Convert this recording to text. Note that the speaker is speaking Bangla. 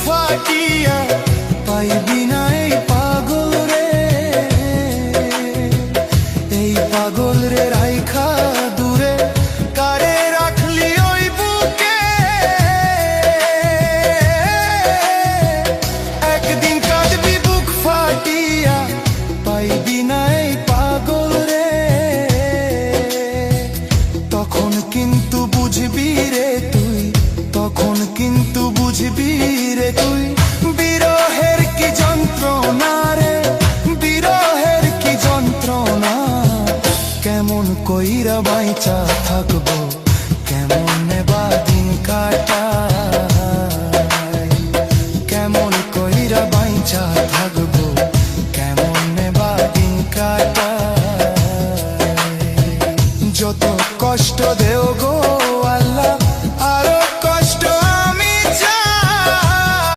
ফাটিয়া পাইবি না এই পাগল রে, এই পাগল রে রাইখা দূরে কারে রাখলি ওই বুকে। একদিন কাঁদবি বুক ফাটিয়া পাইবি না এই পাগল রে, তখন কিন্তু বুঝবি রে তুই, তখন কিন্তু বুঝবি রে তুই বিরহের কি যন্ত্রণা রে, বিরহের কি যন্ত্রণা। কেমন কইরা বাইচা থাকবো